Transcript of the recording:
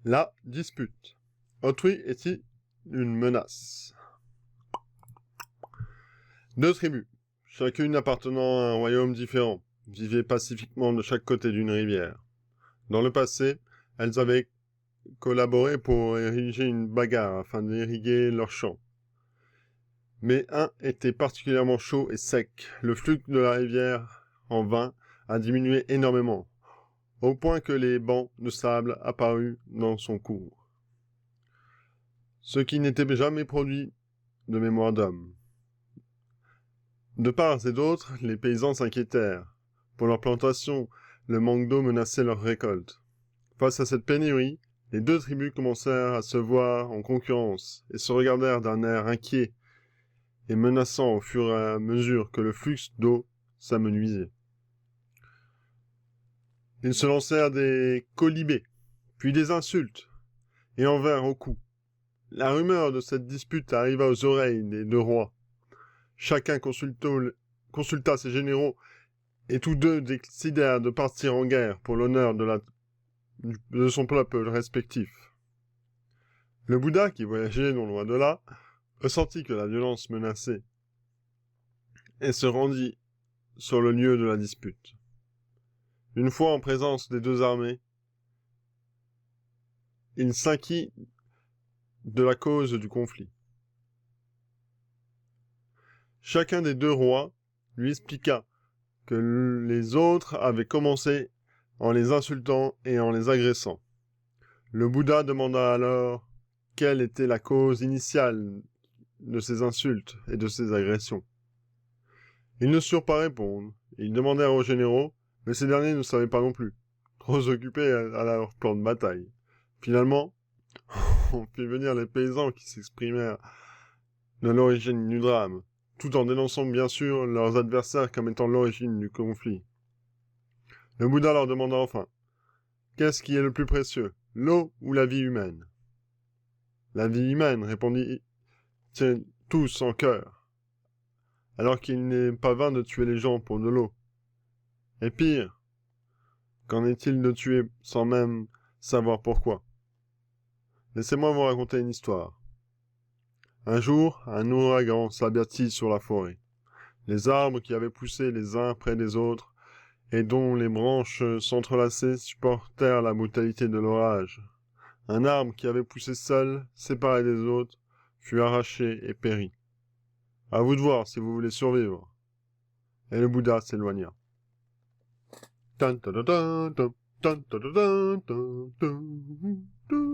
La dispute. Autrui est-il une menace? Deux tribus, chacune appartenant à un royaume différent, vivaient pacifiquement de chaque côté d'une rivière. Dans le passé, elles avaient collaboré pour ériger une bagarre afin d'irriguer leurs champs. Mais un était particulièrement chaud et sec. Le flux de la rivière en vain a diminué énormément, au point que les bancs de sable apparus dans son cours. Ce qui n'était jamais produit de mémoire d'homme. De part et d'autre, les paysans s'inquiétèrent. Pour leurs plantations, le manque d'eau menaçait leur récolte. Face à cette pénurie, les deux tribus commencèrent à se voir en concurrence et se regardèrent d'un air inquiet et menaçant au fur et à mesure que le flux d'eau s'amenuisait. Ils se lancèrent des colibés, puis des insultes, et en vinrent au coup. La rumeur de cette dispute arriva aux oreilles des deux rois. Chacun consulta ses généraux, et tous deux décidèrent de partir en guerre pour l'honneur de son peuple respectif. Le Bouddha, qui voyageait non loin de là, ressentit que la violence menaçait, et se rendit sur le lieu de la dispute. Une fois en présence des deux armées, il s'inquiéta de la cause du conflit. Chacun des deux rois lui expliqua que les autres avaient commencé en les insultant et en les agressant. Le Bouddha demanda alors quelle était la cause initiale de ces insultes et de ces agressions. Ils ne surent pas répondre. Ils demandèrent aux généraux, mais ces derniers ne savaient pas non plus, trop occupés à leur plan de bataille. Finalement, on fit venir les paysans qui s'exprimèrent de l'origine du drame, tout en dénonçant bien sûr leurs adversaires comme étant l'origine du conflit. Le Bouddha leur demanda enfin, qu'est-ce qui est le plus précieux, l'eau ou la vie humaine? La vie humaine, répondit-ils tous en chœur, alors qu'il n'est pas vain de tuer les gens pour de l'eau. Et pire, qu'en est-il de tuer sans même savoir pourquoi? Laissez-moi vous raconter une histoire. Un jour, un ouragan s'abattit sur la forêt. Les arbres qui avaient poussé les uns près des autres et dont les branches s'entrelaçaient supportèrent la brutalité de l'orage. Un arbre qui avait poussé seul, séparé des autres, fut arraché et périt. À vous de voir si vous voulez survivre. Et le Bouddha s'éloigna. Tan, tan, tan, tan, tan, tan, tan, tan, tan, tan.